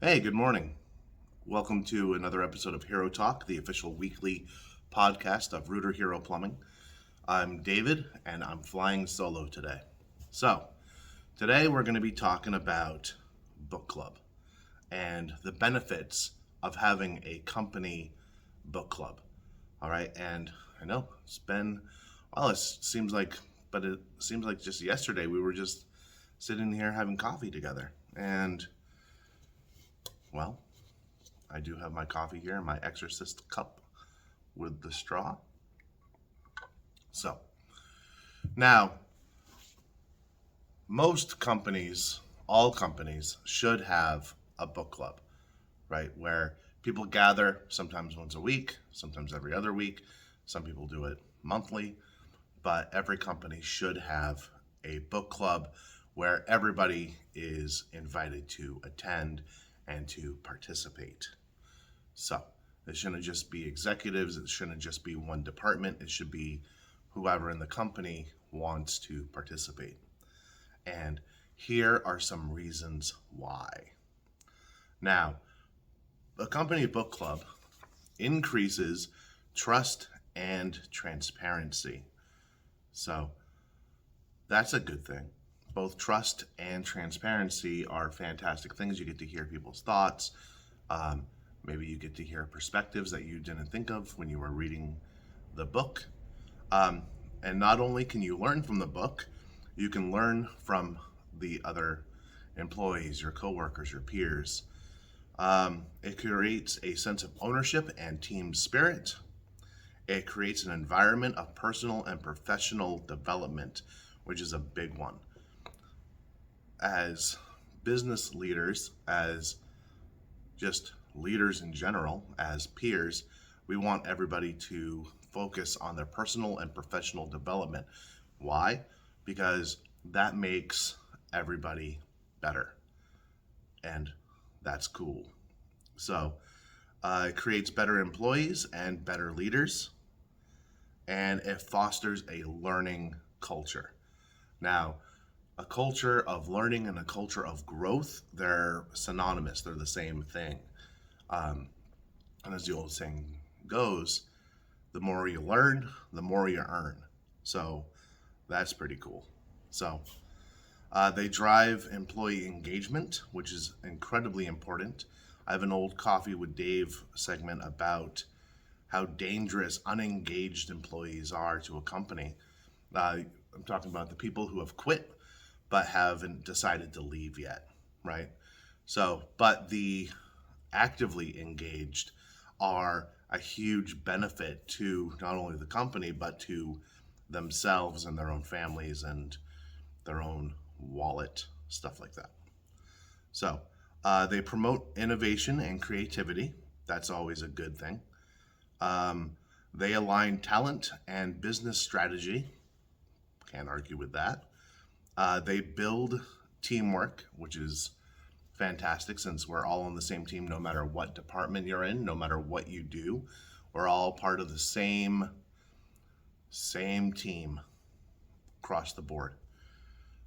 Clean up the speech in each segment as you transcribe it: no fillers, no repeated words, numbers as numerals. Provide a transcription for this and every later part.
Hey, good morning. Welcome to another episode of HeroTalk, the official weekly podcast of Rooter Hero Plumbing. I'm David, and I'm flying solo today. So, today we're going to be talking about book club and the benefits of having a company book club. All right, and I know it's been, well, it seems like just yesterday we were just sitting here having coffee together. And, well, I do have my coffee here in my Exorcist cup with the straw. So, now, most companies, all companies, should have a book club, right? Where people gather sometimes once a week, sometimes every other week. Some people do it monthly, but every company should have a book club where everybody is invited to attend and to participate. So it shouldn't just be executives, it shouldn't just be one department, it should be whoever in the company wants to participate. And here are some reasons why. Now, a company book club increases trust and transparency. So that's a good thing. Both trust and transparency are fantastic things. You get to hear people's thoughts. Maybe you get to hear perspectives that you didn't think of when you were reading the book. And not only can you learn from the book, you can learn from the other employees, your coworkers, your peers. It creates a sense of ownership and team spirit. It creates an environment of personal and professional development, which is a big one. As business leaders, as just leaders in general, as peers, we want everybody to focus on their personal and professional development. Why? Because that makes everybody better. And that's cool. So it creates better employees and better leaders, and it fosters a learning culture. Now, a culture of learning and a culture of growth, they're synonymous, they're the same thing. And as the old saying goes, the more you learn, the more you earn. So that's pretty cool. So they drive employee engagement, which is incredibly important. I have an old Coffee with Dave segment about how dangerous unengaged employees are to a company. I'm talking about the people who have quit but haven't decided to leave yet, right? So, but the actively engaged are a huge benefit to not only the company, but to themselves and their own families and their own wallet, stuff like that. So, they promote innovation and creativity. That's always a good thing. They align talent and business strategy. Can't argue with that. They build teamwork, which is fantastic since we're all on the same team no matter what department you're in, no matter what you do. We're all part of the same team across the board.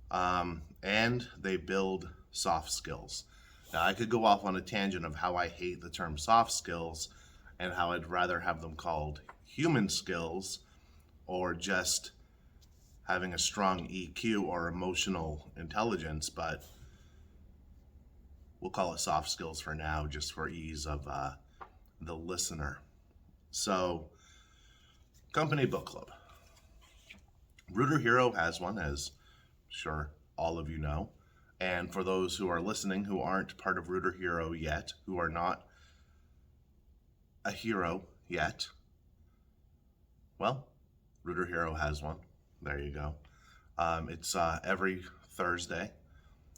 And they build soft skills. Now, I could go off on a tangent of how I hate the term soft skills and how I'd rather have them called human skills or just having a strong EQ or emotional intelligence, but we'll call it soft skills for now, just for ease of the listener. So, company book club. Rooter Hero has one, as sure all of you know. And for those who are listening who aren't part of Rooter Hero yet, who are not a hero yet, well, Rooter Hero has one. There you go. It's every Thursday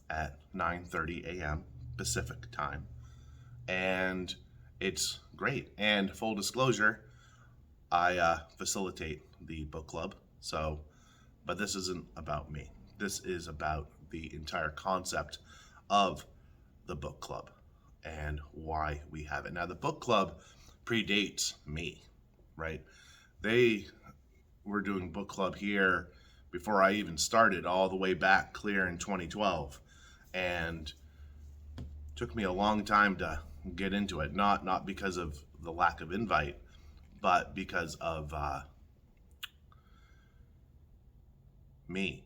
at 9:30 a.m. Pacific time. And it's great. And full disclosure, I facilitate the book club. So, but this isn't about me. This is about the entire concept of the book club and why we have it. Now, the book club predates me, right? They were doing book club here before I even started, all the way back clear in 2012. And took me a long time to get into it. Not because of the lack of invite, but because of me,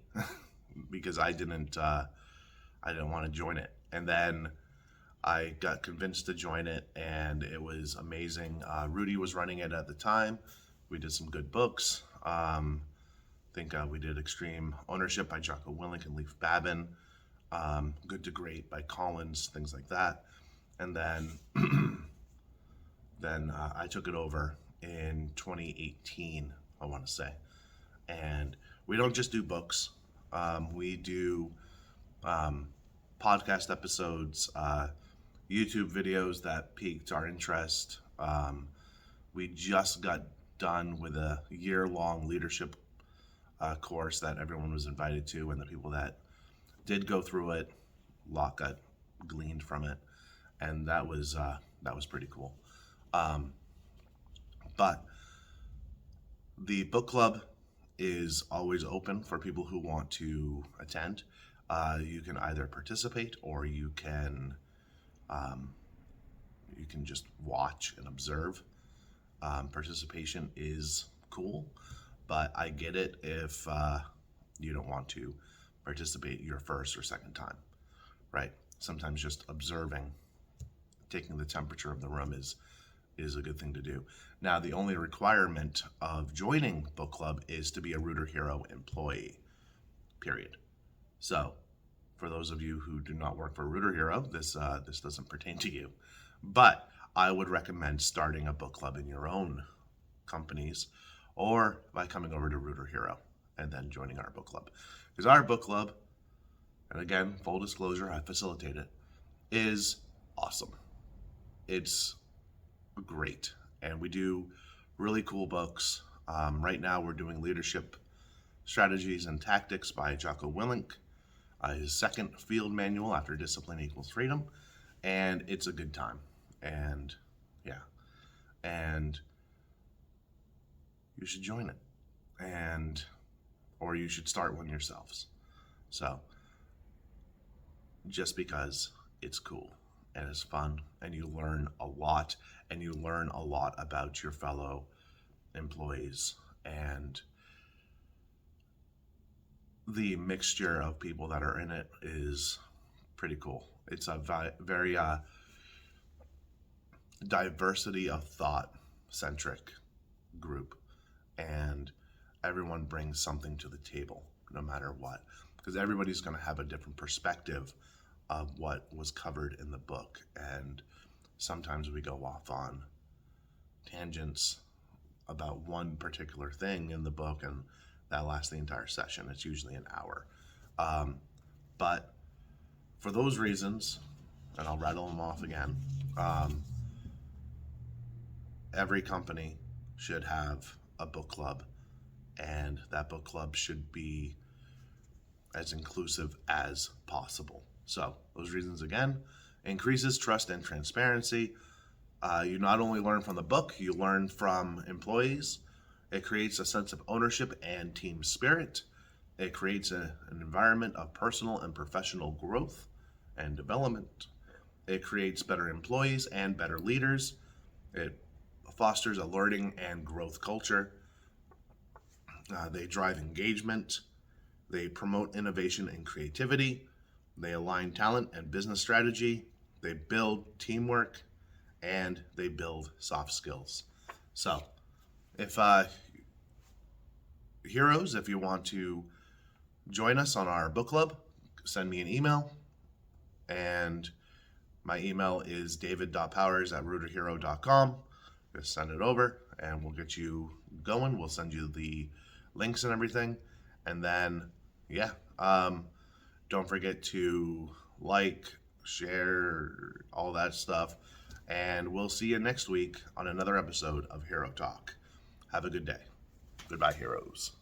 because I didn't want to join it, and then I got convinced to join it, and it was amazing. Rudy was running it at the time. We did some good books. I think we did Extreme Ownership by Jocko Willink and Leif Babin, Good to Great by Collins, things like that. And then I took it over in 2018, I want to say. And we don't just do books. We do podcast episodes, YouTube videos that piqued our interest. We just got done with a year-long leadership course that everyone was invited to, and the people that did go through it, a lot got gleaned from it, and that was pretty cool. But the book club is always open for people who want to attend. You can either participate or you can just watch and observe. Participation is cool, but I get it if you don't want to participate your first or second time, right? Sometimes just observing, taking the temperature of the room is a good thing to do. Now, the only requirement of joining book club is to be a Rooter Hero employee, period. So, for those of you who do not work for Rooter Hero, this doesn't pertain to you. But I would recommend starting a book club in your own companies, or by coming over to Rooter Hero and then joining our book club. Because our book club, and again, full disclosure, I facilitate it, is awesome. It's great, and we do really cool books. Right now we're doing Leadership Strategies and Tactics by Jocko Willink, his second field manual after Discipline Equals Freedom, and it's a good time. And yeah, and you should join it, or you should start one yourselves. So, just because it's cool and it's fun, and you learn a lot, and you learn a lot about your fellow employees and the mixture of people that are in it is pretty cool. It's a very diversity of thought centric group, and everyone brings something to the table no matter what, because everybody's going to have a different perspective of what was covered in the book, and sometimes we go off on tangents about one particular thing in the book, and that lasts the entire session. It's usually an hour. But for those reasons, and I'll rattle them off again, every company should have a book club, and that book club should be as inclusive as possible. So those reasons again: increases trust and transparency. You not only learn from the book, you learn from employees. It creates a sense of ownership and team spirit. It creates an environment of personal and professional growth and development. It creates better employees and better leaders. It fosters a learning and growth culture. They drive engagement. They promote innovation and creativity. They align talent and business strategy. They build teamwork, and they build soft skills. So, if heroes, if you want to join us on our book club, send me an email, and my email is david.powers@rooterhero.com. Just send it over, and we'll get you going. We'll send you the links and everything, and then don't forget to like, share, all that stuff, and we'll see you next week on another episode of Hero Talk. Have a good day. Goodbye, heroes.